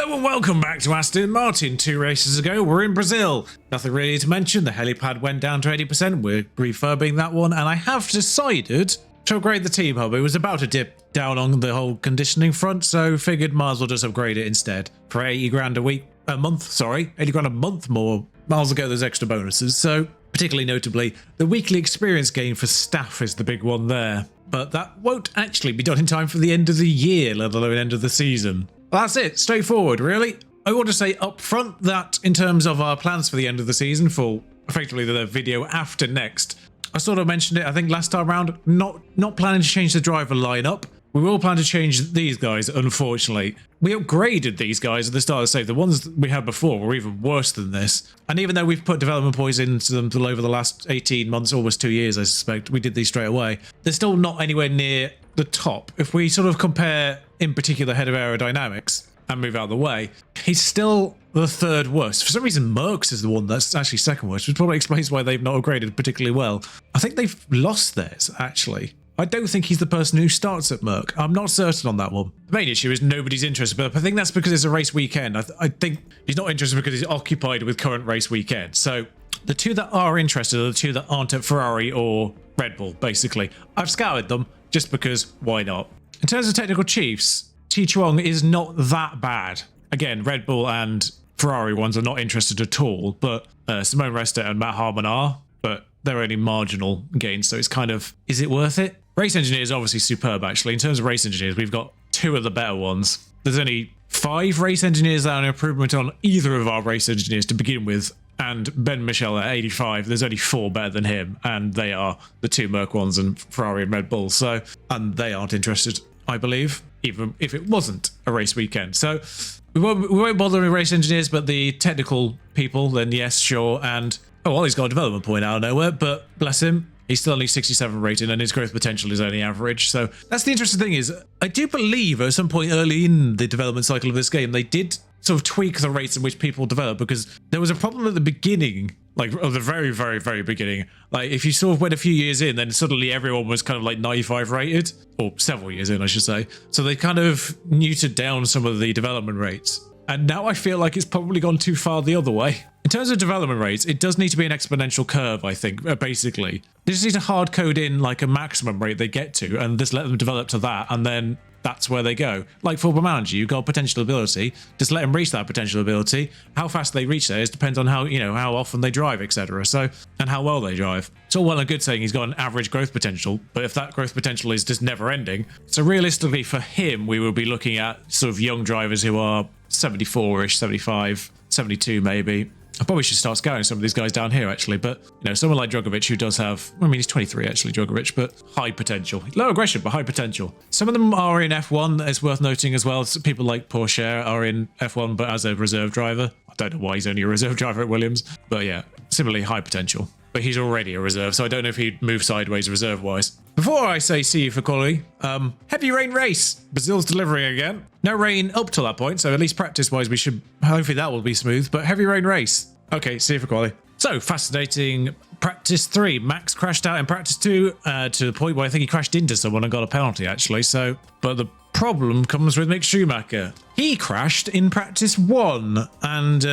Hello and welcome back to Aston Martin. 2 races ago, we're in Brazil. Nothing really to mention. The helipad went down to 80%. We're refurbing that one, and I have decided to upgrade the team hub. It was about to dip down on the whole conditioning front, so figured might as well just upgrade it instead. For 80 grand a month, 80 grand a month more. Miles ago, there's extra bonuses. So, particularly notably, the weekly experience gain for staff is the big one there. But that won't actually be done in time for the end of the year, let alone end of the season. Well, that's it. Straightforward, really. I want to say up front that in terms of our plans for the end of the season, for effectively the video after next, I sort of mentioned it, I think last time around, not planning to change the driver lineup. We will plan to change these guys, unfortunately. We upgraded these guys at the start of the save. The ones we had before were even worse than this. And even though we've put development points into them over the last 18 months, almost 2 years, I suspect, we did these straight away, they're still not anywhere near the top. If we sort of compare, in particular, head of aerodynamics and move out of the way, he's still the third worst. For some reason, Merckx is the one that's actually second worst, which probably explains why they've not upgraded particularly well. I think they've lost theirs, actually. I don't think he's the person who starts at Merck. I'm not certain on that one. The main issue is nobody's interested, but I think that's because it's a race weekend. I think he's not interested because he's occupied with current race weekend. So the two that are interested are the two that aren't at Ferrari or Red Bull, basically. I've scouted them just because why not? In terms of technical chiefs, Chi Chuang is not that bad. Again, Red Bull and Ferrari ones are not interested at all, but Simone Resta and Matt Harmon are, but they're only marginal gains, so it's kind of, is it worth it? Race engineer is obviously superb, actually. In terms of race engineers, we've got 2 of the better ones. There's only 5 race engineers that are an improvement on either of our race engineers to begin with, and Ben Michel at 85, there's only 4 better than him, and they are the 2 Merc ones and Ferrari and Red Bull. So, and they aren't interested, I believe, even if it wasn't a race weekend. So we won't bother with race engineers, but the technical people, then yes, sure. And oh, well, he's got a development point out of nowhere, but bless him, he's still only 67 rated and his growth potential is only average. So that's the interesting thing is, I do believe at some point early in the development cycle of this game, they did sort of tweak the rates in which people develop, because there was a problem at the beginning, like of the very, very, very beginning. Like if you sort of went a few years in, then suddenly everyone was kind of like 95 rated, or several years in, I should say. So they kind of neutered down some of the development rates. And now I feel like it's probably gone too far the other way. In terms of development rates, it does need to be an exponential curve, I think, basically. They just need to hard code in like a maximum rate they get to and just let them develop to that, and then that's where they go. Like Football Manager, you've got potential ability, just let them reach that potential ability. How fast they reach there depends on how, how often they drive, etc. So, and how well they drive. It's all well and good saying he's got an average growth potential, but if that growth potential is just never ending, so realistically for him, we will be looking at sort of young drivers who are 74-ish, 75, 72 maybe. I probably should start scouting some of these guys down here, actually. But, someone like Drogovic, who does have, I mean, he's 23, actually, Drogovic, but high potential. Low aggression, but high potential. Some of them are in F1, it's worth noting as well. So people like Porsche are in F1, but as a reserve driver. I don't know why he's only a reserve driver at Williams. But yeah, similarly high potential. But he's already a reserve, so I don't know if he'd move sideways reserve-wise. Before I say see you for quality, heavy rain race. Brazil's delivering again. No rain up till that point, so at least practice-wise we should, hopefully that will be smooth, but heavy rain race. Okay, see you for quality. So, fascinating practice 3. Max crashed out in practice 2 to the point where I think he crashed into someone and got a penalty, actually. So, but the problem comes with Mick Schumacher. He crashed in practice 1 and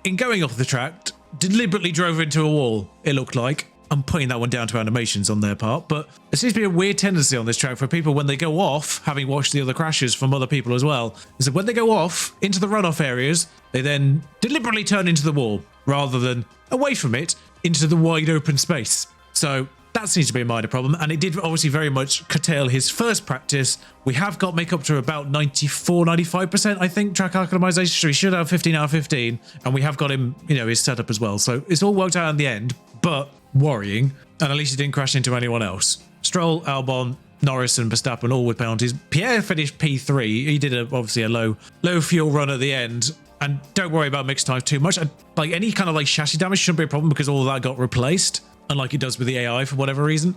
in going off the track, deliberately drove into a wall, it looked like. I'm putting that one down to animations on their part, but there seems to be a weird tendency on this track for people when they go off, having watched the other crashes from other people as well, is that when they go off into the runoff areas, they then deliberately turn into the wall rather than away from it into the wide open space. So that seems to be a minor problem, and it did obviously very much curtail his first practice. We have got make up to about 94, 95%, I think, track acclimatization, so he should have 15 out of 15, and we have got him, his setup as well. So it's all worked out in the end, but worrying, and at least he didn't crash into anyone else. Stroll, Albon, Norris and Verstappen all with penalties. Pierre finished P3. He did obviously a low fuel run at the end. And don't worry about mixed tires too much. Like any kind of like chassis damage shouldn't be a problem because all of that got replaced, unlike it does with the AI for whatever reason.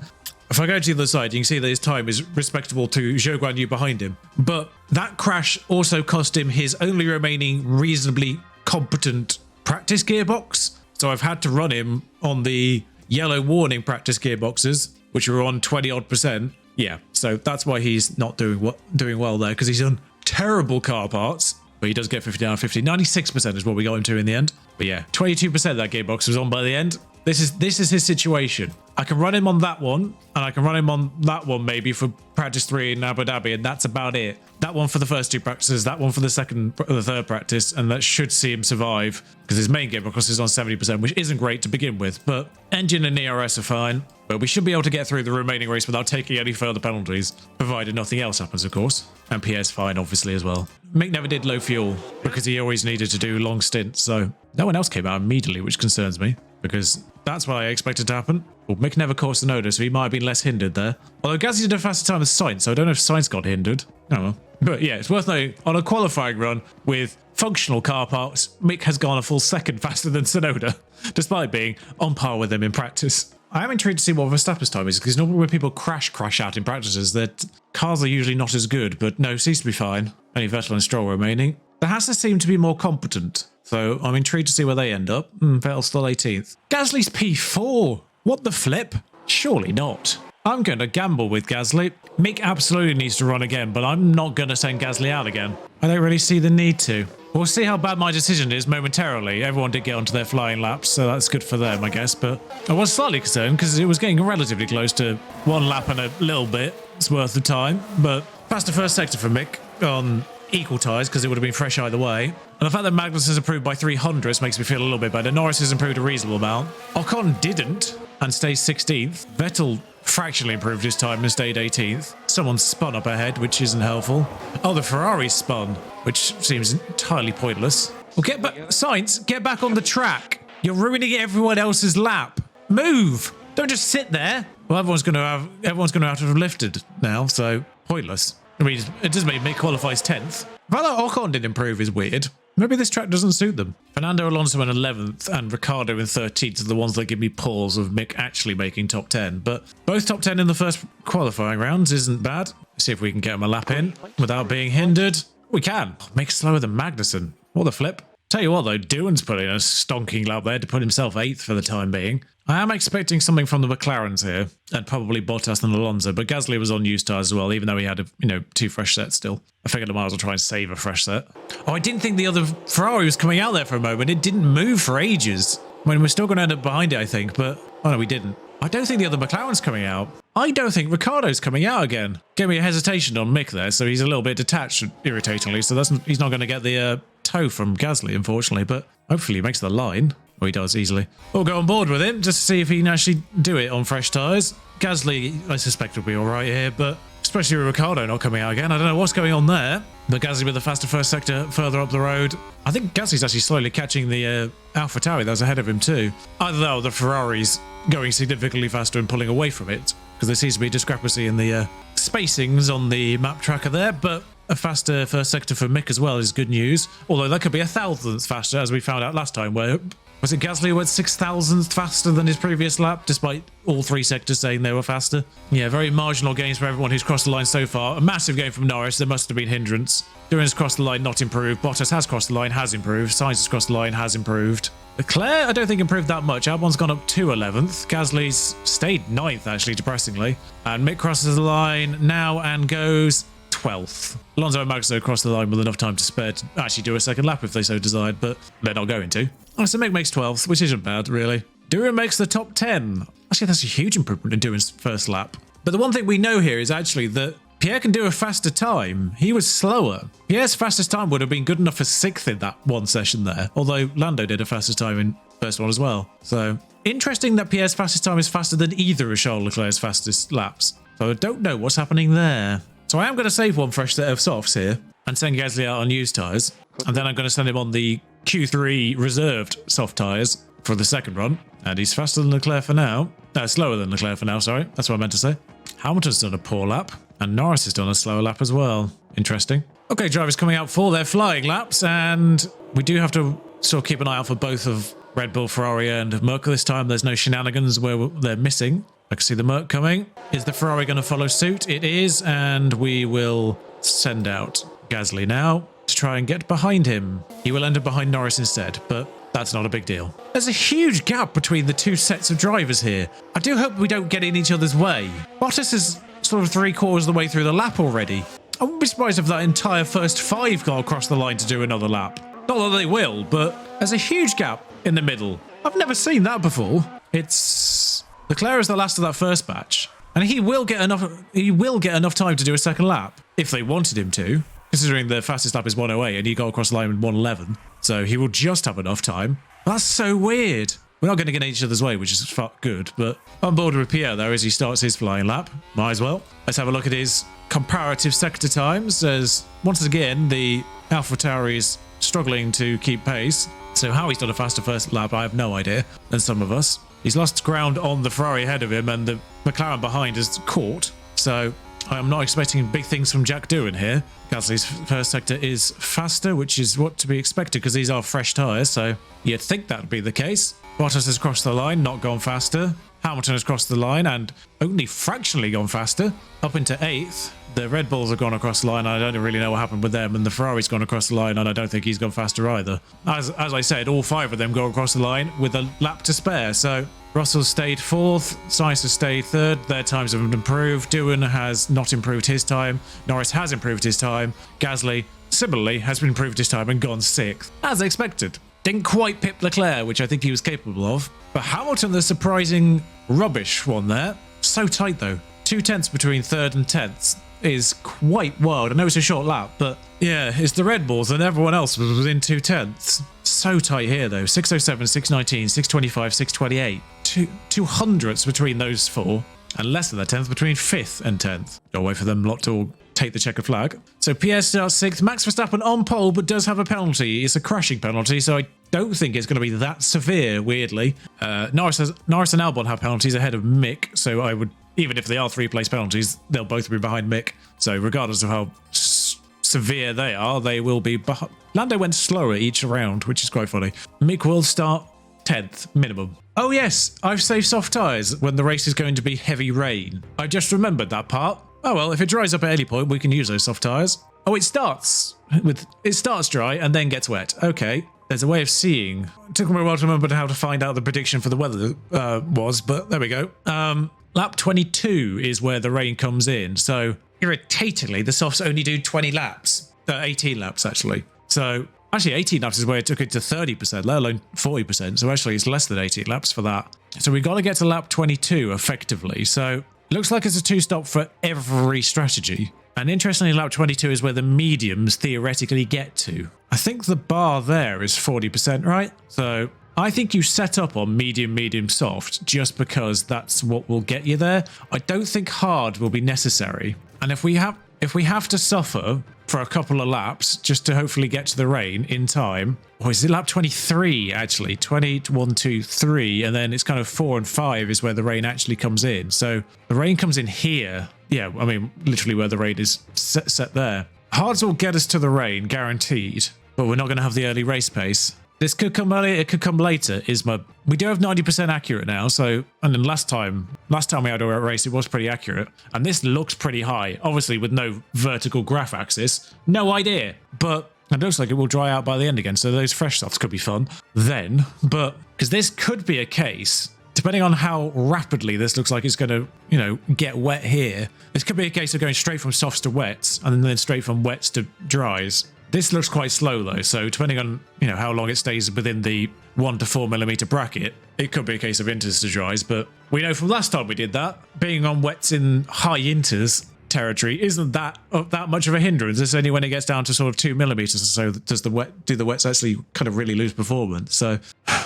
If I go to the other side, you can see that his time is respectable to Zhou Guanyu behind him. But that crash also cost him his only remaining reasonably competent practice gearbox. So I've had to run him on the yellow warning practice gearboxes, which are on 20-odd%. Yeah, so that's why he's not doing well there, because he's on terrible car parts, but he does get 50 out of 50. 96% is what we got him to in the end. But yeah, 22% of that gearbox was on by the end. This is his situation. I can run him on that one, and I can run him on that one maybe for practice 3 in Abu Dhabi, and that's about it. That one for the first 2 practices, that one for the third practice, and that should see him survive because his main gearbox is on 70%, which isn't great to begin with. But engine and ERS are fine. But we should be able to get through the remaining race without taking any further penalties, provided nothing else happens, of course. And Pierre's fine, obviously, as well. Mick never did low fuel because he always needed to do long stints, so no one else came out immediately, which concerns me because that's what I expected to happen. Well, Mick never caused an odor, so he might have been less hindered there. Although Gazzy did a faster time with Sainz, so I don't know if Sainz got hindered. Oh well. But yeah, it's worth noting, on a qualifying run with functional car parts, Mick has gone a full second faster than Tsunoda, despite being on par with him in practice. I am intrigued to see what Verstappen's time is, because normally when people crash out in practices, their cars are usually not as good, but no, seems to be fine. Only Vettel and Stroll remaining. The Haas seem to be more competent, so I'm intrigued to see where they end up. Vettel's still 18th. Gasly's P4! What the flip? Surely not. I'm going to gamble with Gasly. Mick absolutely needs to run again, but I'm not going to send Gasly out again. I don't really see the need to. We'll see how bad my decision is momentarily. Everyone did get onto their flying laps, so that's good for them, I guess. But I was slightly concerned because it was getting relatively close to 1 lap and a little bit's worth of time. But faster first sector for Mick on equal tyres because it would have been fresh either way. And the fact that Magnus has improved by 300 makes me feel a little bit better. Norris has improved a reasonable amount. Ocon didn't and stays 16th. Vettel fractionally improved his time and stayed 18th. Someone spun up ahead, which isn't helpful. Oh, the Ferrari spun, which seems entirely pointless. Well, get back, Sainz, get back on the track. You're ruining everyone else's lap. Move! Don't just sit there. Well, everyone's going to have to have lifted now, so pointless. I mean, it does make Mick qualifies 10th. The fact that Ocon didn't improve is weird. Maybe this track doesn't suit them. Fernando Alonso in 11th and Ricciardo in 13th are the ones that give me pause of Mick actually making top 10. But both top 10 in the first qualifying rounds isn't bad. See if we can get him a lap in without being hindered. We can. Mick's slower than Magnussen. What the flip? Tell you what though, Doohan's put in a stonking lap there to put himself 8th for the time being. I am expecting something from the McLarens here, and probably Bottas and Alonso, but Gasly was on used tyres as well, even though he had, 2 fresh sets still. I figured I might as well try and save a fresh set. Oh, I didn't think the other Ferrari was coming out there for a moment. It didn't move for ages. I mean, we're still going to end up behind it, I think, but... Oh, no, we didn't. I don't think the other McLaren's coming out. I don't think Ricciardo's coming out again. Gave me a hesitation on Mick there, so he's a little bit detached, irritatingly, so he's not going to get the toe from Gasly, unfortunately, but hopefully he makes the line. Oh, he does, easily. We'll go on board with him, just to see if he can actually do it on fresh tyres. Gasly, I suspect, will be all right here, but especially with Ricciardo not coming out again, I don't know what's going on there. But Gasly with the faster first sector further up the road. I think Gasly's actually slowly catching the AlphaTauri that was ahead of him too. Either that or the Ferrari's going significantly faster and pulling away from it, because there seems to be a discrepancy in the spacings on the map tracker there, but a faster first sector for Mick as well is good news. Although that could be 1,000th faster, as we found out last time, where... Was it Gasly who went 6,000th faster than his previous lap, despite all 3 sectors saying they were faster? Yeah, very marginal gains for everyone who's crossed the line so far. A massive gain from Norris. There must have been hindrance. Doohan's crossed the line, not improved. Bottas has crossed the line, has improved. Sainz has crossed the line, has improved. Leclerc, I don't think improved that much. Albon's gone up to 11th. Gasly's stayed 9th, actually, depressingly. And Mick crosses the line now and goes 12th. Alonso and Magnussen crossed the line with enough time to spare to actually do a second lap if they so desired, but they're not going to. Oh, so Mick makes 12th, which isn't bad, really. Doohan makes the top 10. Actually, that's a huge improvement in Doohan's first lap. But the one thing we know here is actually that Pierre can do a faster time. He was slower. Pierre's fastest time would have been good enough for 6th in that one session there, although Lando did a fastest time in first one as well. So, interesting that Pierre's fastest time is faster than either of Charles Leclerc's fastest laps. So I don't know what's happening there. So I am going to save one fresh set of softs here and send Gasly out on used tyres. And then I'm going to send him on the Q3 reserved soft tyres for the second run. And he's faster than Leclerc for now. Slower than Leclerc for now, sorry. That's what I meant to say. Hamilton's done a poor lap. And Norris has done a slower lap as well. Interesting. Okay, drivers coming out for their flying laps. And we do have to sort of keep an eye out for both of Red Bull, Ferrari and Merc this time. There's no shenanigans where they're missing. I can see the Merc coming. Is the Ferrari going to follow suit? It is, and we will send out Gasly now to try and get behind him. He will end up behind Norris instead, but that's not a big deal. There's a huge gap between the 2 sets of drivers here. I do hope we don't get in each other's way. Bottas is sort of 3/4 of the way through the lap already. I wouldn't be surprised if that entire first 5 got across the line to do another lap. Not that they will, but there's a huge gap in the middle. I've never seen that before. It's Leclerc is the last of that first batch, and he will get enough time to do a second lap if they wanted him to, considering the fastest lap is 108 and he got across the line in 111. So he will just have enough time. That's so weird. We're not going to get in each other's way, which is good, but on board with Pierre, though, as he starts his flying lap. Might as well. Let's have a look at his comparative sector times, as once again, the AlphaTauri is struggling to keep pace. So how he's done a faster first lap, I have no idea, than some of us. He's lost ground on the Ferrari ahead of him, and the McLaren behind is caught. So I am not expecting big things from Jack Doohan here. Gasly's first sector is faster, which is what to be expected because these are fresh tyres, so you'd think that would be the case. Bottas has crossed the line, not gone faster. Hamilton has crossed the line and only fractionally gone faster. Up into 8th. The Red Bulls have gone across the line. I don't really know what happened with them. And the Ferrari's gone across the line, and I don't think he's gone faster either. As I said, all 5 of them go across the line with a lap to spare. So Russell stayed 4th. Sainz has stayed 3rd. Their times have improved. Doohan has not improved his time. Norris has improved his time. Gasly, similarly, has improved his time and gone 6th. As expected. Didn't quite pip Leclerc, which I think he was capable of. But Hamilton, the surprising rubbish one there. So tight, though. 2 tenths between 3rd and 10th is quite wild. I know it's a short lap, but yeah, it's the Red Bulls and everyone else was within 2 tenths. So tight here, though. 607, 619, 625, 628. 2 hundredths between those 4. And less than a tenth between 5th and 10th. Gotta wait for them lot to all take the checkered flag. So Pierre starts 6th. Max Verstappen on pole, but does have a penalty. It's a crashing penalty, so I don't think it's going to be that severe, weirdly. Norris and Albon have penalties ahead of Mick, so I would, even if they are 3-place penalties, they'll both be behind Mick. So regardless of how severe they are, they will be behind. Lando went slower each round, which is quite funny. Mick will start 10th, minimum. Oh yes, I've saved soft tyres when the race is going to be heavy rain. I just remembered that part. Oh well, if it dries up at any point, we can use those soft tyres. Oh, it starts dry and then gets wet. Okay, there's a way of seeing. It took me a while to remember how to find out the prediction for the weather was, but there we go. Lap 22 is where the rain comes in. So irritatingly, the softs only do 20 laps. 18 laps, actually. So actually 18 laps is where it took it to 30%, let alone 40%. So actually it's less than 18 laps for that. So we've got to get to lap 22 effectively. So it looks like it's a 2-stop for every strategy. And interestingly, lap 22 is where the mediums theoretically get to. I think the bar there is 40%, right? So I think you set up on medium, medium, soft just because that's what will get you there. I don't think hard will be necessary. And if we have to suffer for a couple of laps just to hopefully get to the rain in time, or is it lap 23 actually? 20, 1, 2, 3, and then it's kind of 4 and 5 is where the rain actually comes in. So the rain comes in here. Yeah, I mean, literally where the rain is set there. Hards will get us to the rain, guaranteed, but we're not going to have the early race pace. This could come earlier, it could come later, we do have 90% accurate now, so, and then last time we had a race, it was pretty accurate, and this looks pretty high, obviously with no vertical graph axis, no idea, but it looks like it will dry out by the end again, so those fresh softs could be fun then, but, because this could be a case, depending on how rapidly this looks like it's going to, get wet here, this could be a case of going straight from softs to wets, and then straight from wets to dries. This looks quite slow though, so depending on how long it stays within the 1 to 4 millimeter bracket, it could be a case of inters to dries, but we know from last time we did that, being on wets in high inters territory isn't that much of a hindrance. It's only when it gets down to sort of 2 millimeters or so do the wets actually kind of really lose performance, so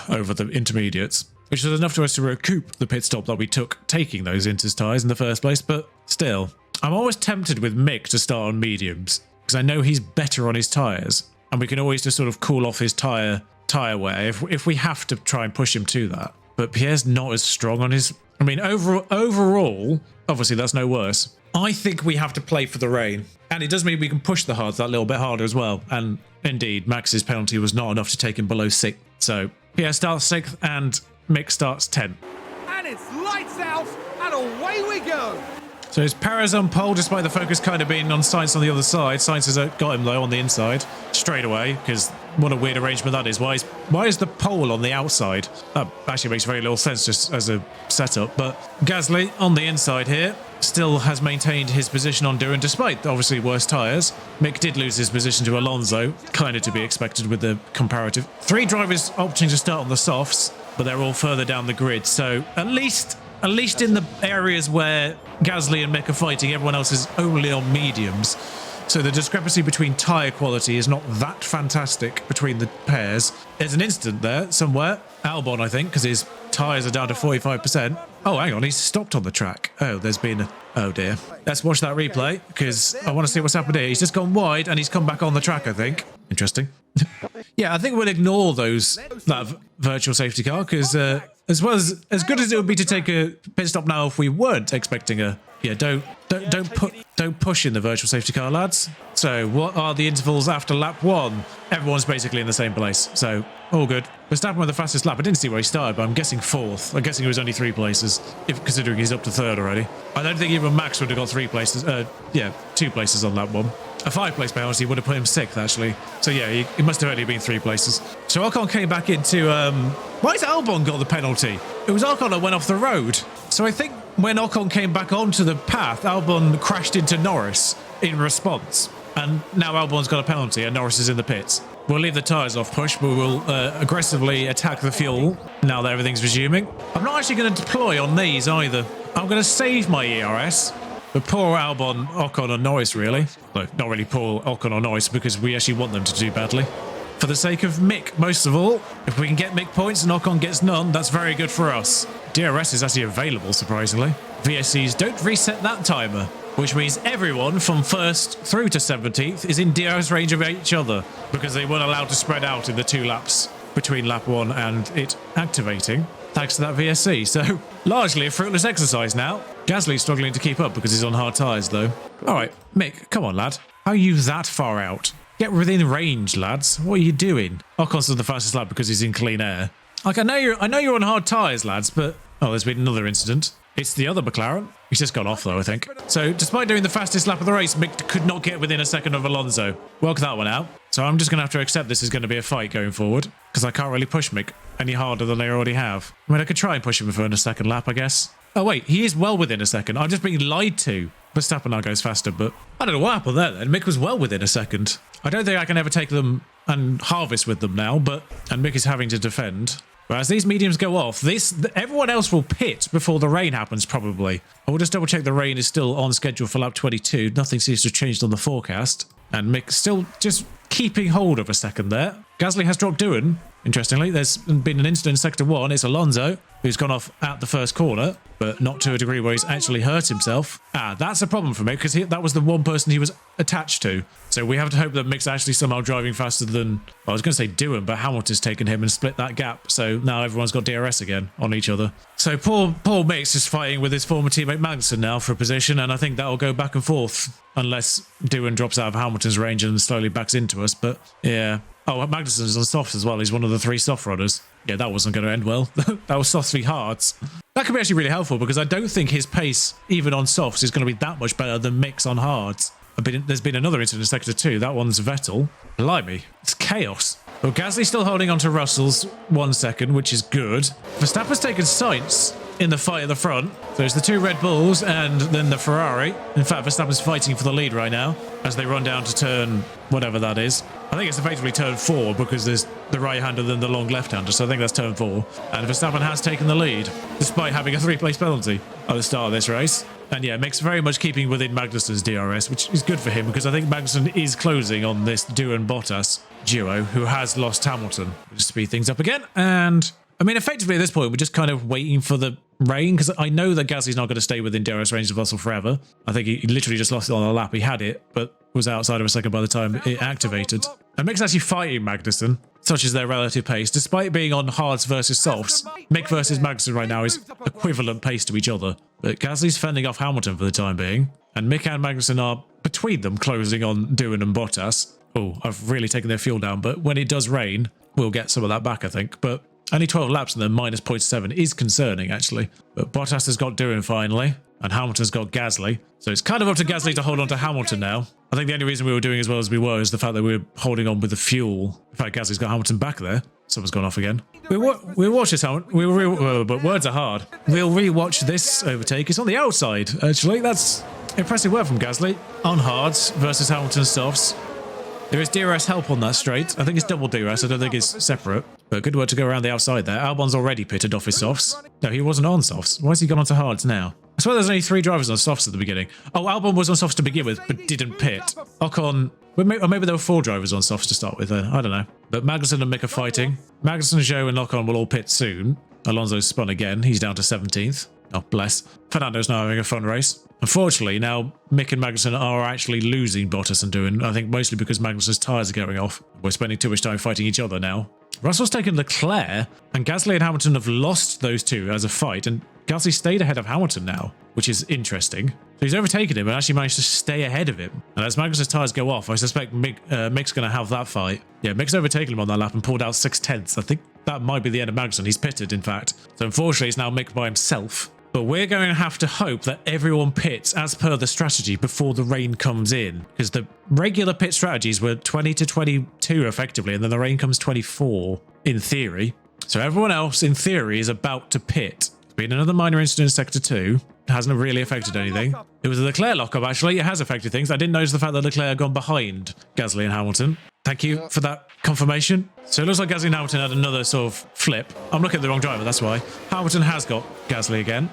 over the intermediates, which is enough to us to recoup the pit stop that we took taking those inters tyres in the first place, but still. I'm always tempted with Mick to start on mediums, because I know he's better on his tyres, and we can always just sort of cool off his tyre wear if we have to try and push him to that. But Pierre's not as strong on his... I mean, overall, obviously that's no worse. I think we have to play for the rain, and it does mean we can push the hards that little bit harder as well. And indeed, Max's penalty was not enough to take him below 6th. So Pierre starts 6th, and Mick starts 10th. And it's lights out, and away we go. So it's Perez on pole, despite the focus kind of being on Sainz on the other side. Sainz has got him though on the inside straight away, because what a weird arrangement that is. Why is the pole on the outside? That actually makes very little sense just as a setup. But Gasly on the inside here still has maintained his position on Doohan, despite obviously worse tyres. Mick did lose his position to Alonso, kind of to be expected with the comparative. 3 drivers opting to start on the softs, but they're all further down the grid. So at least in the areas where Gasly and Mick are fighting, everyone else is only on mediums. So the discrepancy between tyre quality is not that fantastic between the pairs. There's an incident there somewhere. Albon, I think, because his tyres are down to 45%. Oh, hang on, he's stopped on the track. Oh, there's been a... Oh, dear. Let's watch that replay, because I want to see what's happened here. He's just gone wide, and he's come back on the track, I think. Interesting. Yeah, I think we'll ignore that virtual safety car, because as good as it would be to take a pit stop now if we weren't expecting a... Yeah, don't push in the virtual safety car, lads. So what are the intervals after lap 1? Everyone's basically in the same place, so all good. Verstappen with the fastest lap. I didn't see where he started, but I'm guessing 4th. I'm guessing it was only 3 places, considering he's up to 3rd already. I don't think even Max would have got 3 places. 2 places on lap 1. A 5-place penalty would have put him 6th, actually. So yeah, he must have only been 3 places. So Ocon came back into... Why has Albon got the penalty? It was Ocon that went off the road. So I think when Ocon came back onto the path, Albon crashed into Norris in response. And now Albon's got a penalty and Norris is in the pits. We'll leave the tyres off push, but we'll aggressively attack the fuel now that everything's resuming. I'm not actually going to deploy on these either. I'm going to save my ERS. But poor Albon, Ocon and Norris, really. No, not really poor Ocon or Norris, because we actually want them to do badly. For the sake of Mick, most of all. If we can get Mick points and Ocon gets none, that's very good for us. DRS is actually available, surprisingly. VSCs don't reset that timer, which means everyone from 1st through to 17th is in DRS range of each other, because they weren't allowed to spread out in the 2 laps between lap 1 and it activating, thanks to that VSC. So, largely a fruitless exercise now. Gasly's struggling to keep up because he's on hard tyres, though. Alright, Mick, come on, lad. How are you that far out? Get within range, lads. What are you doing? Ocon's on the fastest lap because he's in clean air. Like, I know you're on hard tyres, lads, but... Oh, there's been another incident. It's the other McLaren. He's just gone off, though, I think. So, despite doing the fastest lap of the race, Mick could not get within a second of Alonso. Work that one out. So I'm just going to have to accept this is going to be a fight going forward, because I can't really push Mick any harder than I already have. I mean, I could try and push him for a second lap, I guess. Oh, wait, he is well within a second. I'm just being lied to. Verstappen now goes faster, but I don't know what happened there then. Mick was well within a second. I don't think I can ever take them and harvest with them now, and Mick is having to defend. But as these mediums go off, everyone else will pit before the rain happens, probably. I will just double check the rain is still on schedule for lap 22. Nothing seems to have changed on the forecast. And Mick still just keeping hold of a second there. Gasly has dropped Doohan. Interestingly, there's been an incident in Sector 1. It's Alonso, who's gone off at the first corner, but not to a degree where he's actually hurt himself. That's a problem for Mick, because that was the one person he was attached to. So we have to hope that Mick's actually somehow driving faster than... Well, I was going to say Doohan, but Hamilton's taken him and split that gap. So now everyone's got DRS again on each other. So poor Mick's just fighting with his former teammate Magnussen now for a position, and I think that'll go back and forth unless Doohan drops out of Hamilton's range and slowly backs into us. But yeah... Oh, Magnussen's on softs as well. He's one of the 3 soft runners. Yeah, that wasn't going to end well. That was softs v hards. That could be actually really helpful, because I don't think his pace, even on softs, is going to be that much better than Mick's on hards. There's been another incident in Sector 2. That one's Vettel. Blimey. It's chaos. Well, Gasly's still holding on to Russell's 1 second, which is good. Verstappen's taken Sainz in the fight at the front. So it's the 2 Red Bulls and then the Ferrari. In fact, Verstappen's fighting for the lead right now as they run down to turn whatever that is. I think it's effectively turn 4, because there's the right-hander and then the long left-hander, so I think that's turn 4. And Verstappen has taken the lead, despite having a 3-place penalty at the start of this race. And yeah, Mick's very much keeping within Magnussen's DRS, which is good for him, because I think Magnussen is closing on this Doohan-Bottas duo, who has lost Hamilton. We'll just speed things up again, and... I mean, effectively at this point, we're just kind of waiting for the rain, because I know that Gasly's not going to stay within DRS range of Russell forever. I think he literally just lost it on a lap. He had it, but was outside of a second by the time it activated. And Mick's actually fighting Magnussen, such as their relative pace. Despite being on hards versus softs, Mick versus Magnussen right now is equivalent pace to each other. But Gasly's fending off Hamilton for the time being, and Mick and Magnussen are, between them, closing on Doohan and Bottas. Oh, I've really taken their fuel down, but when it does rain, we'll get some of that back, I think. But Only 12 laps and then minus 0.7 is concerning, actually. But Bottas has got doing finally, and Hamilton's got Gasly. So it's kind of up to Gasly to hold on to Hamilton now. I think the only reason we were doing as well as we were is the fact that we were holding on with the fuel. In fact, Gasly's got Hamilton back there. Someone's gone off again. We'll watch this, Hamilton. But words are hard. We'll re-watch this overtake. It's on the outside, actually. That's impressive work from Gasly. On hards versus Hamilton softs. There is DRS help on that straight. I think it's double DRS. I don't think it's separate. But good work to go around the outside there. Albon's already pitted off his softs. No, he wasn't on softs. Why has he gone onto hards now? I swear there's only 3 drivers on softs at the beginning. Oh, Albon was on softs to begin with, but didn't pit. Ocon, or maybe there were 4 drivers on softs to start with. I don't know. But Magnussen and Mick are fighting. Magnussen, Zhou and Ocon will all pit soon. Alonso's spun again. He's down to 17th. Oh, bless. Fernando's now having a fun race. Unfortunately, now Mick and Magnussen are actually losing Bottas and doing, I think mostly because Magnussen's tyres are going off. We're spending too much time fighting each other now. Russell's taken Leclerc, and Gasly and Hamilton have lost those two as a fight, and Gasly stayed ahead of Hamilton now, which is interesting. So he's overtaken him and actually managed to stay ahead of him. And as Magnussen's tyres go off, I suspect Mick's going to have that fight. Yeah, Mick's overtaken him on that lap and pulled out 6/10. I think that might be the end of Magnussen. He's pitted, in fact. So unfortunately, it's now Mick by himself. But we're going to have to hope that everyone pits as per the strategy before the rain comes in. Because the regular pit strategies were 20 to 22 effectively, and then the rain comes 24 in theory. So everyone else in theory is about to pit. There's been another minor incident in Sector 2. It hasn't really affected anything. It was a Leclerc lockup actually. It has affected things. I didn't notice the fact that Leclerc had gone behind Gasly and Hamilton. Thank you for that confirmation. So it looks like Gasly and Hamilton had another sort of flip. I'm looking at the wrong driver, that's why. Hamilton has got Gasly again.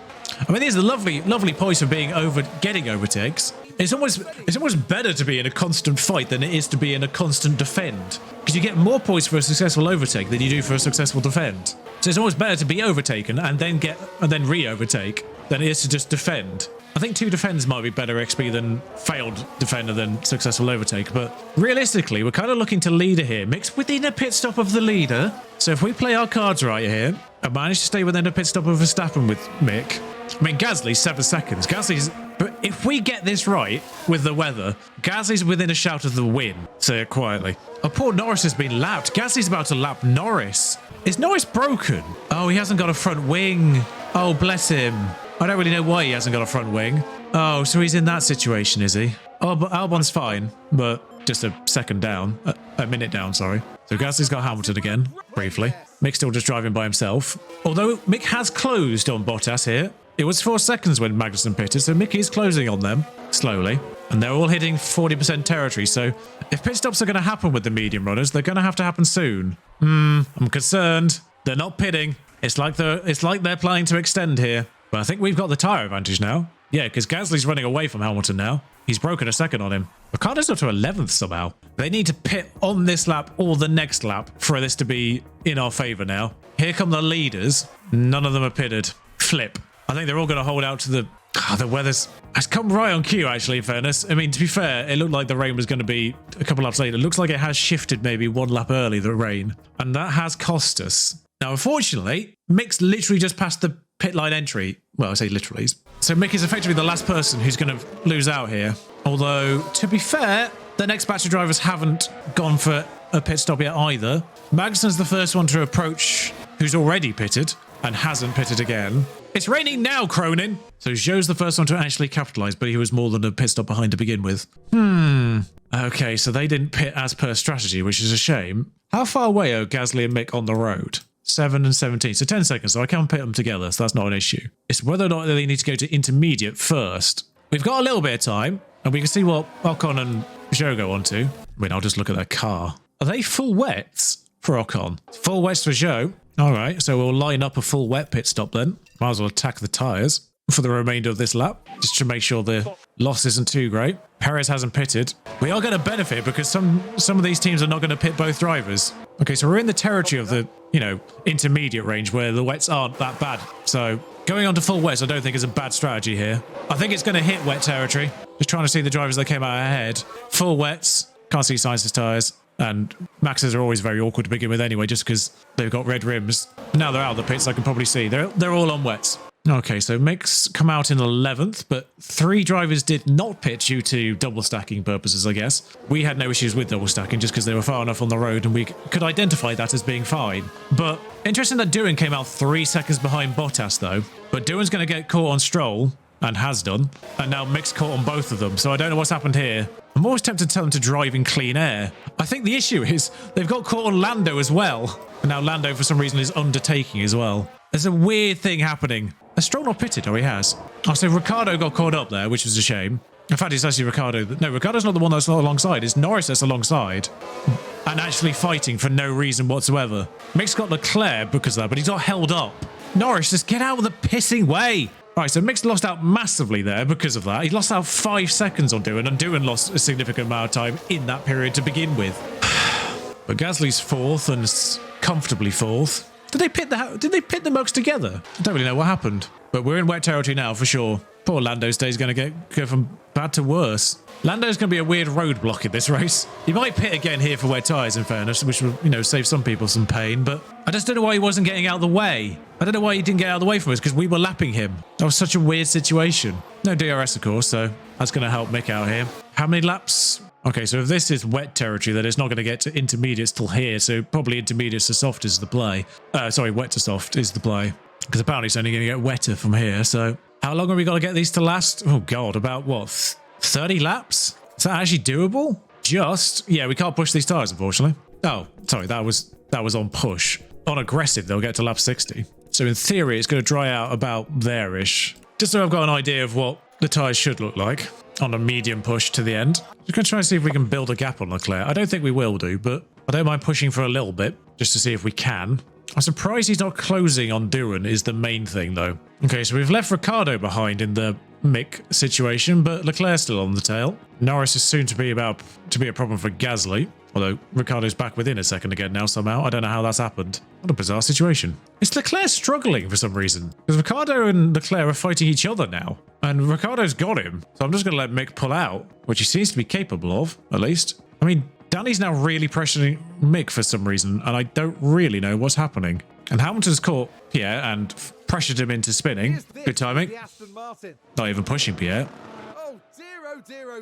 I mean, these are lovely points for getting overtakes. It's almost better to be in a constant fight than it is to be in a constant defend. Because you get more points for a successful overtake than you do for a successful defend. So it's almost better to be overtaken and then re-overtake than it is to just defend. I think 2 defends might be better XP than failed defender than successful overtake, but realistically, we're kind of looking to leader here, mixed within a pit stop of the leader. So if we play our cards right here and manage to stay within a pit stop of Verstappen with Mick, I mean, Gasly's 7 seconds. But if we get this right with the weather, Gasly's within a shout of the win. Say it quietly. Oh, poor Norris has been lapped. Gasly's about to lap Norris. Is Norris broken? Oh, he hasn't got a front wing. Oh, bless him. I don't really know why he hasn't got a front wing. Oh, so he's in that situation, is he? Oh, but Albon's fine, but just a second down. A minute down, sorry. So Gasly's got Hamilton again, briefly. Mick's still just driving by himself. Although Mick has closed on Bottas here. It was 4 seconds when Magnussen pitted, so Mick is closing on them, slowly. And they're all hitting 40% territory, so if pit stops are going to happen with the medium runners, they're going to have to happen soon. I'm concerned. They're not pitting. It's like they're planning to extend here. But I think we've got the tyre advantage now. Yeah, because Gasly's running away from Hamilton now. He's broken a second on him. Ricardo's up to 11th somehow. They need to pit on this lap or the next lap for this to be in our favour now. Here come the leaders. None of them are pitted. Flip. I think they're all going to hold out to the... the weather's... It's come right on cue, actually, in fairness. I mean, to be fair, it looked like the rain was going to be a couple laps later. It looks like it has shifted maybe 1 lap early, the rain. And that has cost us. Now, unfortunately, Mick's literally just passed the pit line entry. Well, I say literally. So Mick is effectively the last person who's going to lose out here. Although, to be fair, the next batch of drivers haven't gone for a pit stop yet either. Magnussen's the first one to approach who's already pitted and hasn't pitted again. It's raining now, Cronin! So Zhou's the first one to actually capitalise, but he was more than a pit stop behind to begin with. Okay, so they didn't pit as per strategy, which is a shame. How far away are Gasly and Mick on the road? 7 and 17, so 10 seconds, so I can pit them together, so that's not an issue. It's whether or not they need to go to intermediate first. We've got a little bit of time, and we can see what Ocon and Zhou go on to. I mean, I'll just look at their car. Are they full wets for Ocon? Full wets for Zhou. All right, so we'll line up a full wet pit stop then. Might as well attack the tyres for the remainder of this lap, just to make sure the loss isn't too great. Perez hasn't pitted. We are going to benefit because some of these teams are not going to pit both drivers. Okay, so we're in the territory of the, intermediate range where the wets aren't that bad. So going on to full wets I don't think is a bad strategy here. I think it's going to hit wet territory. Just trying to see the drivers that came out ahead. Full wets. Can't see Sainz's tyres. And Max's are always very awkward to begin with anyway, just because they've got red rims. Now they're out of the pits, I can probably see. They're all on wets. Okay, so Mick's come out in 11th, but 3 drivers did not pit due to double stacking purposes, I guess. We had no issues with double stacking just because they were far enough on the road and we could identify that as being fine. But interesting that Doohan came out 3 seconds behind Bottas though. But Doohan's going to get caught on Stroll, and has done, and now Mick's caught on both of them, so I don't know what's happened here. I'm always tempted to tell them to drive in clean air. I think the issue is they've got caught on Lando as well, and now Lando for some reason is undertaking as well. There's a weird thing happening. Has Stroll not pitted? Oh, he has. Oh, so Ricciardo got caught up there, which was a shame. In fact, it's actually Ricciardo. No, Ricciardo's not the one that's not alongside. It's Norris that's alongside and actually fighting for no reason whatsoever. Mick's got Leclerc because of that, but he's got held up. Norris, just get out of the pissing way. Right, so Mick's lost out massively there because of that. He lost out 5 seconds on Doohan, and Doohan lost a significant amount of time in that period to begin with. But Gasly's 4th and comfortably 4th. Did they pit the mugs together? I don't really know what happened. But we're in wet territory now for sure. Poor Lando's day is going to go from bad to worse. Lando's going to be a weird roadblock in this race. He might pit again here for wet tyres, in fairness, which will, you know, save some people some pain. But I just don't know why he wasn't getting out of the way. I don't know why he didn't get out of the way from us, because we were lapping him. That was such a weird situation. No DRS, of course, so that's going to help Mick out here. How many laps? Okay, so if this is wet territory, then it's not going to get to intermediates till here. So probably intermediates to soft is the play. Sorry, wet to soft is the play. Because apparently it's only going to get wetter from here. So how long are we going to get these to last? Oh, God, about what? 30 laps? Is that actually doable? Yeah, we can't push these tyres, unfortunately. Oh, sorry, that was on push. On aggressive, they'll get to lap 60. So in theory, it's going to dry out about there-ish. Just so I've got an idea of what the tyres should look like on a medium push to the end. Just going to try and see if we can build a gap on Leclerc. I don't think we will do, but I don't mind pushing for a little bit just to see if we can. I'm surprised he's not closing on Doohan is the main thing, though. Okay, so we've left Ricciardo behind in the Mick situation, but Leclerc's still on the tail. Norris is soon to be a problem for Gasly, although Ricciardo's back within a second again now somehow. I don't know how that's happened. What a bizarre situation. Is Leclerc struggling for some reason? Because Ricciardo and Leclerc are fighting each other now, and Ricciardo's got him. So I'm just going to let Mick pull out, which he seems to be capable of, at least. I mean, Danny's now really pressuring Mick for some reason, and I don't really know what's happening. And Hamilton's caught Pierre and pressured him into spinning. Good timing. Not even pushing Pierre. Oh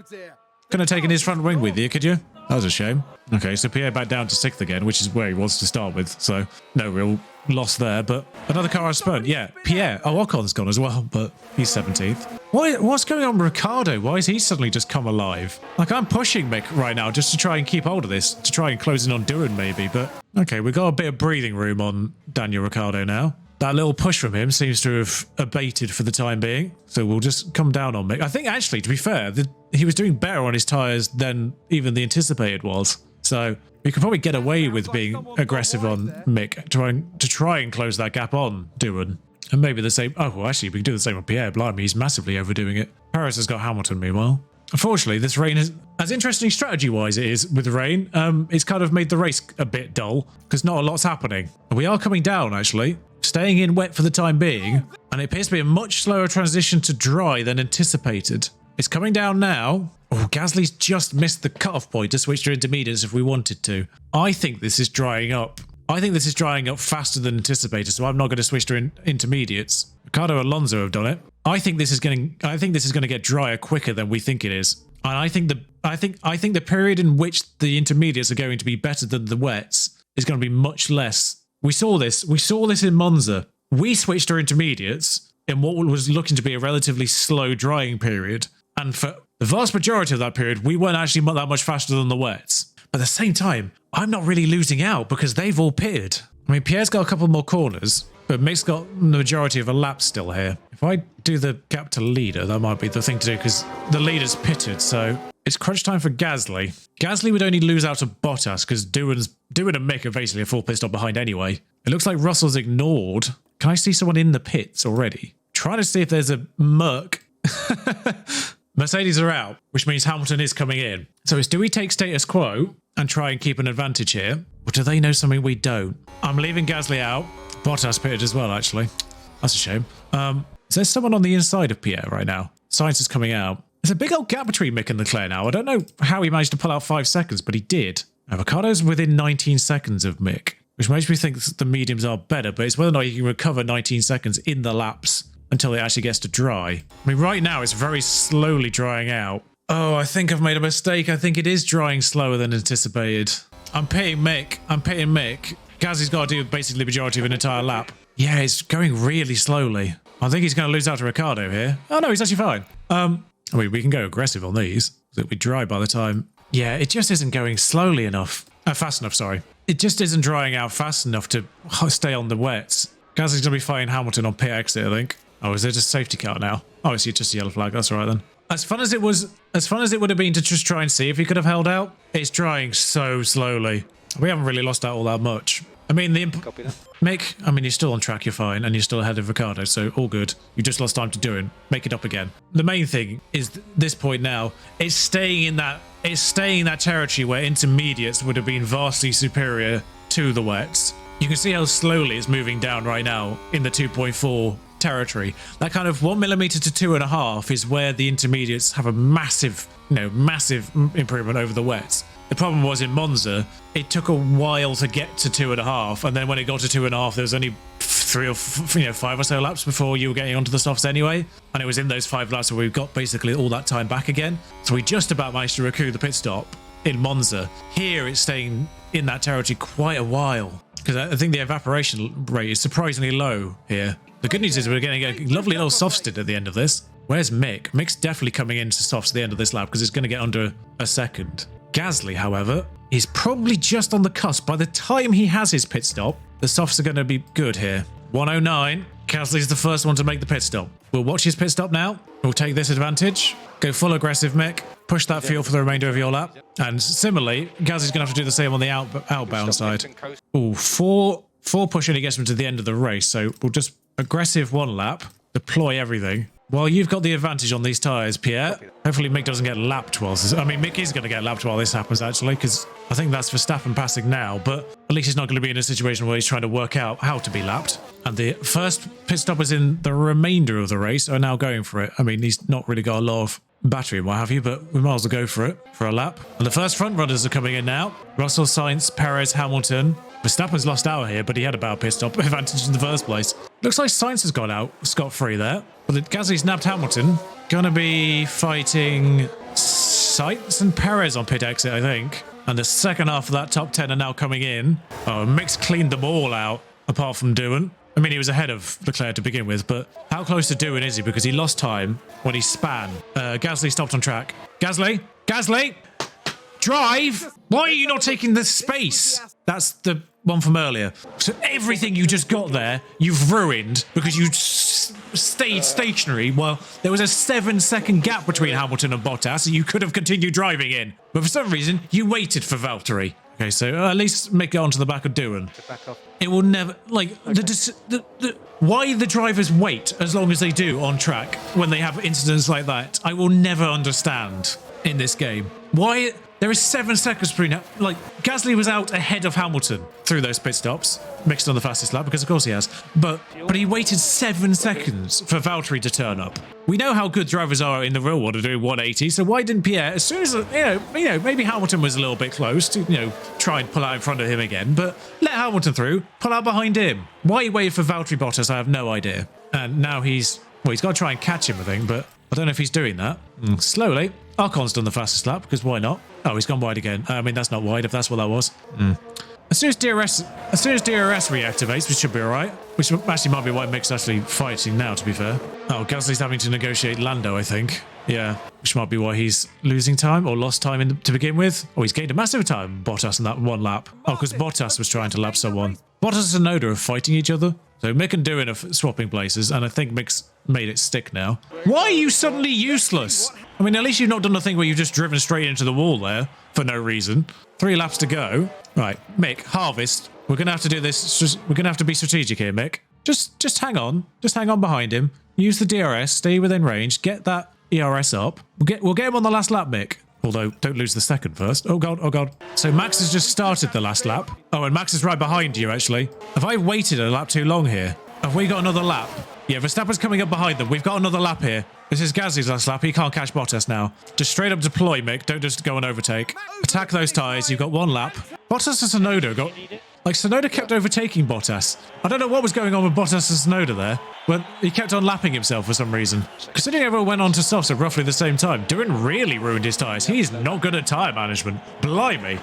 dear. Could have taken his front wing with you, could you? That was a shame. Okay, so Pierre back down to 6th again, which is where he wants to start with. So no real loss there, but another car has spun. Yeah, Pierre. Oh, Ocon's gone as well, but he's 17th. What's going on with Ricciardo? Why is he suddenly just come alive? Like, I'm pushing Mick right now just to try and keep hold of this, to try and close in on Doohan maybe, but okay, we've got a bit of breathing room on Daniel Ricciardo now. That little push from him seems to have abated for the time being, so we'll just come down on Mick. I think, actually, to be fair, he was doing better on his tyres than even the anticipated was. So we could probably get away with being aggressive on Mick, to try and close that gap on Doohan. And maybe the same... Oh, well, actually, we can do the same on Pierre. Blimey, he's massively overdoing it. Perez has got Hamilton, meanwhile. Unfortunately, this rain is... As interesting strategy-wise it is with the rain, it's kind of made the race a bit dull, because not a lot's happening. We are coming down, actually. Staying in wet for the time being, and it appears to be a much slower transition to dry than anticipated. It's coming down now. Oh, Gasly's just missed the cutoff point to switch to intermediates if we wanted to. I think this is drying up. I think this is drying up faster than anticipated, so I'm not going to switch to intermediates. Ricardo and Alonso have done it. I think this is going to get drier quicker than we think it is. And I think the period in which the intermediates are going to be better than the wets is going to be much less. We saw this in Monza. We switched to intermediates in what was looking to be a relatively slow drying period. And for the vast majority of that period, we weren't actually that much faster than the wets. But at the same time, I'm not really losing out because they've all pitted. I mean, Pierre's got a couple more corners, but Mick's got the majority of a lap still here. If I do the gap to leader, that might be the thing to do because the leader's pitted, so it's crunch time for Gasly. Gasly would only lose out to Bottas because Doohan and Mick are basically a full pit stop behind anyway. It looks like Russell's ignored. Can I see someone in the pits already? Trying to see if there's a Merc. Mercedes are out, which means Hamilton is coming in. So do we take status quo and try and keep an advantage here? Or do they know something we don't? I'm leaving Gasly out. Bottas pitted as well, actually. That's a shame. Is there someone on the inside of Pierre right now? Sainz is coming out. There's a big old gap between Mick and Leclerc now. I don't know how he managed to pull out 5 seconds, but he did. Now, Ricciardo's within 19 seconds of Mick, which makes me think the mediums are better, but it's whether or not you can recover 19 seconds in the laps until it actually gets to dry. I mean, right now it's very slowly drying out. Oh, I think I've made a mistake. I think it is drying slower than anticipated. I'm pitting Mick. Gazzy's got to do basically the majority of an entire lap. Yeah, it's going really slowly. I think he's going to lose out to Ricardo here. Oh, no, he's actually fine. I mean, we can go aggressive on these. It'll be dry by the time. Yeah, it just isn't going slowly enough. Fast enough, sorry. It just isn't drying out fast enough to stay on the wets. Gazzy's going to be fighting Hamilton on pit exit, I think. Oh, is there just safety car now? Oh, it's just a yellow flag. That's all right then. As fun as it would have been to just try and see if he could have held out, it's drying so slowly. We haven't really lost out all that much. I mean, Mick, I mean, you're still on track, you're fine, and you're still ahead of Ricardo, so all good. You just lost time to do it. Make it up again. The main thing is this point now, it's staying in that territory where intermediates would have been vastly superior to the wets. You can see how slowly it's moving down right now in the 2.4 territory. That kind of 1 millimeter to 2.5 is where the intermediates have a massive improvement over the wets. The problem was in Monza, it took a while to get to 2.5, and then when it got to 2.5, there was only 5 or so laps before you were getting onto the softs anyway, and it was in those 5 laps where we got basically all that time back again. So we just about managed to recoup the pit stop in Monza. Here it's staying in that territory quite a while, because I think the evaporation rate is surprisingly low here. The good news is we're getting a lovely little soft stint at the end of this. Where's Mick? Mick's definitely coming into softs at the end of this lap because it's going to get under a second. Gasly, however, is probably just on the cusp. By the time he has his pit stop, the softs are going to be good here. 109. Gasly's the first one to make the pit stop. We'll watch his pit stop now. We'll take this advantage. Go full aggressive, Mick. Push that fuel for the remainder of your lap. And similarly, Gasly's going to have to do the same on the outbound side. Ooh, four pushing to get him to the end of the race. So we'll just aggressive one lap, deploy everything. Well, you've got the advantage on these tyres, Pierre. Hopefully Mick doesn't get lapped while this... I mean, Mick is going to get lapped while this happens, actually, because I think that's Verstappen passing now, but at least he's not going to be in a situation where he's trying to work out how to be lapped. And the first pit stoppers in the remainder of the race are now going for it. I mean, he's not really got a lot of battery and what have you, but we might as well go for it for a lap. And the first front runners are coming in now. Russell, Sainz, Perez, Hamilton. Verstappen's lost out here, but he had a bad pit stop advantage in the first place. Looks like Sainz has got out scot-free there. But Gasly's nabbed Hamilton. Gonna be fighting Sainz and Perez on pit exit, I think. And the second half of that top 10 are now coming in. Oh, Mick's cleaned them all out, apart from Doohan. I mean, he was ahead of Leclerc to begin with, but how close to Doohan is he? Because he lost time when he span. Gasly stopped on track. Gasly! Drive! Why are you not taking the space? That's the one from earlier. So everything you just got there, you've ruined because you stayed stationary while there was a 7-second gap between Hamilton and Bottas and you could have continued driving in. But for some reason, you waited for Valtteri. Okay, so at least make it onto the back of Doohan. It will never, like, why the drivers wait as long as they do on track when they have incidents like that, I will never understand in this game. Why... There is 7 seconds between, like, Gasly was out ahead of Hamilton through those pit stops, mixed on the fastest lap, because of course he has. But he waited 7 seconds for Valtteri to turn up. We know how good drivers are in the real world at doing 180, so why didn't Pierre, as soon as, you know, maybe Hamilton was a little bit close to, try and pull out in front of him again, but let Hamilton through, pull out behind him. Why he waited for Valtteri Bottas, I have no idea. And now he's got to try and catch him, I think, but I don't know if he's doing that. Slowly. Alcon's done the fastest lap, because why not? Oh, he's gone wide again. I mean, that's not wide, if that's what that was. As soon as DRS reactivates, we should be all right. Which actually might be why Mick's actually fighting now, to be fair. Oh, Gasly's having to negotiate Lando, I think. Yeah, which might be why he's losing time or lost time to begin with. Oh, he's gained a massive time, Bottas, in that one lap. Oh, because Bottas was trying to lap someone. Bottas and Noda are fighting each other. So Mick and Doohan are swapping places, and I think Mick's made it stick now. Why are you suddenly useless? I mean, at least you've not done a thing where you've just driven straight into the wall there for no reason. 3 laps to go. Right, Mick, harvest. We're going to have to do this. We're going to have to be strategic here, Mick. Just hang on. Just hang on behind him. Use the DRS. Stay within range. Get that ERS up. We'll get him on the last lap, Mick. Although, don't lose the second first. Oh, God, oh, God. So Max has just started the last lap. Oh, and Max is right behind you, actually. Have I waited a lap too long here? Have we got another lap? Yeah, Verstappen's coming up behind them. We've got another lap here. This is Gasly's last lap. He can't catch Bottas now. Just straight up deploy, Mick. Don't just go and overtake. Attack those tyres. You've got 1 lap. Bottas and Tsunoda got... Like, Tsunoda kept overtaking Bottas. I don't know what was going on with Bottas and Tsunoda there, but he kept on lapping himself for some reason. Considering everyone went on to softs at roughly the same time, Duran really ruined his tyres. He's not good at tyre management. Blimey.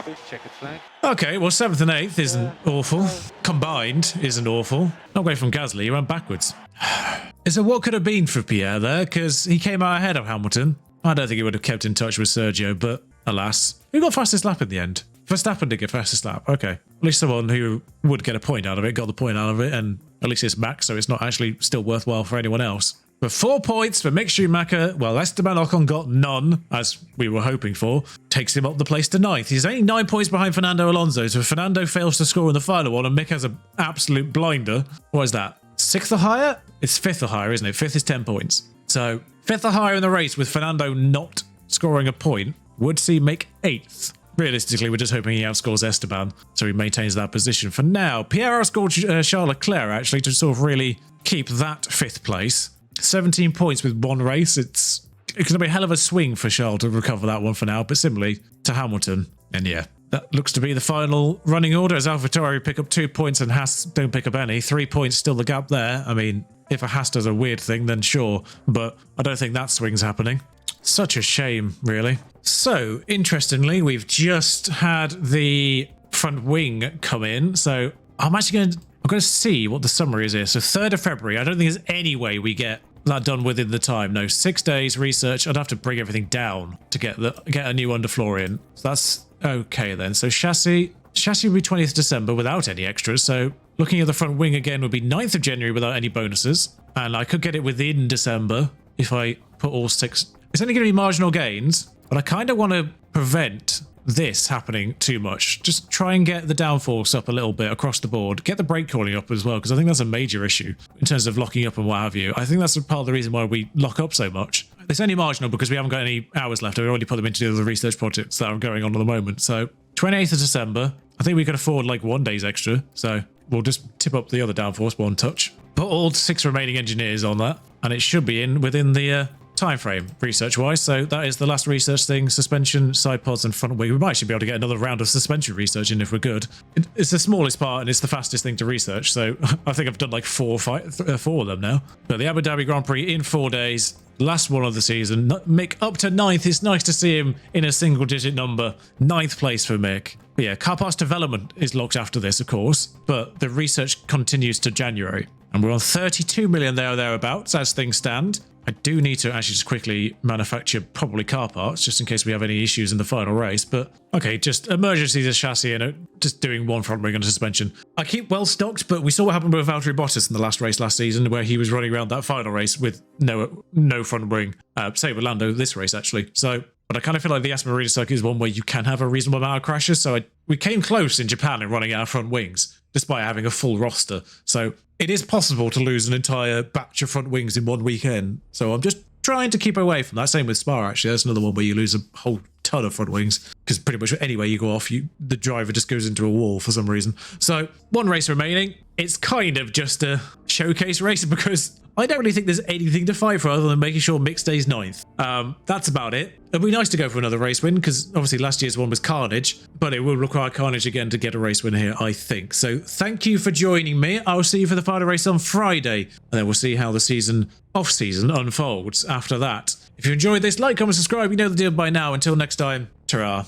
Okay, well, 7th and 8th isn't awful. Combined isn't awful. Not away from Gasly, he went backwards. Is it what could have been for Pierre there? Because he came out ahead of Hamilton. I don't think he would have kept in touch with Sergio, but alas. Who got fastest lap in the end? Verstappen did get fastest lap. Okay. At least someone who would get a point out of it got the point out of it, and at least it's Max, so it's not actually still worthwhile for anyone else. But 4 points for Mick Schumacher. Well, Esteban Ocon got none, as we were hoping for. Takes him up the place to 9th. He's only 9 points behind Fernando Alonso, so if Fernando fails to score in the final one and Mick has an absolute blinder, what is that? 6th or higher? It's 5th or higher, isn't it? 5th is 10 points. So 5th or higher in the race with Fernando not scoring a point would see Mick 8th. Realistically, we're just hoping he outscores Esteban, so he maintains that position. For now, Pierre outscored Charles Leclerc, actually, to sort of really keep that 5th place. 17 points with 1 race. It's going to be a hell of a swing for Charles to recover that one for now, but similarly to Hamilton. And yeah, that looks to be the final running order as AlphaTauri pick up 2 points and Haas don't pick up any. 3 points still the gap there. I mean, if a Haas does a weird thing, then sure, but I don't think that swing's happening. Such a shame, really. So, interestingly, we've just had the front wing come in. So, I'm going to see what the summary is here. So, 3rd of February. I don't think there's any way we get that done within the time. No, 6 days research. I'd have to bring everything down to get a new underfloor in. So that's okay then. So, chassis will be 20th December without any extras. So, looking at the front wing again would be 9th of January without any bonuses. And I could get it within December if I put all 6. It's only going to be marginal gains, but I kind of want to prevent this happening too much. Just try and get the downforce up a little bit across the board. Get the brake calling up as well, because I think that's a major issue in terms of locking up and what have you. I think that's part of the reason why we lock up so much. It's only marginal because we haven't got any hours left. I've already put them into the other research projects that are going on at the moment. So 28th of December, I think we could afford like 1 day's extra. So we'll just tip up the other downforce 1 touch. Put all 6 remaining engineers on that, and it should be in within the time frame research wise. So that is the last research thing: suspension, side pods, and front wing. We might actually be able to get another round of suspension research in if we're good. It's the smallest part and it's the fastest thing to research, so I think I've done like 4 of them now. But the Abu Dhabi Grand Prix in 4 days, last one of the season. Mick up to 9th. It's nice to see him in a single digit number. 9th place for Mick. But yeah, car parts development is locked after this, of course, but the research continues to January, and we're on 32 million there or thereabouts as things stand. I do need to actually just quickly manufacture probably car parts just in case we have any issues in the final race. But okay, just emergency the chassis and just doing 1 front wing and suspension. I keep well stocked, but we saw what happened with Valtteri Bottas in the last race last season where he was running around that final race with no front wing. Same with Lando this race actually. So, but I kind of feel like the Aston Martin circuit is one where you can have a reasonable amount of crashes. So we came close in Japan in running our front wings despite having a full roster. So it is possible to lose an entire batch of front wings in 1 weekend. So I'm just trying to keep away from that. Same with Spa, actually. That's another one where you lose a whole ton of front wings because pretty much anywhere you go off, the driver just goes into a wall for some reason. So 1 race remaining. It's kind of just a showcase race because I don't really think there's anything to fight for other than making sure Mick stays 9th. That's about it. It'd be nice to go for another race win because obviously last year's one was Carnage, but it will require Carnage again to get a race win here, I think. So thank you for joining me. I'll see you for the final race on Friday, and then we'll see how the off-season unfolds after that. If you enjoyed this, like, comment, subscribe. You know the deal by now. Until next time, ta-ra.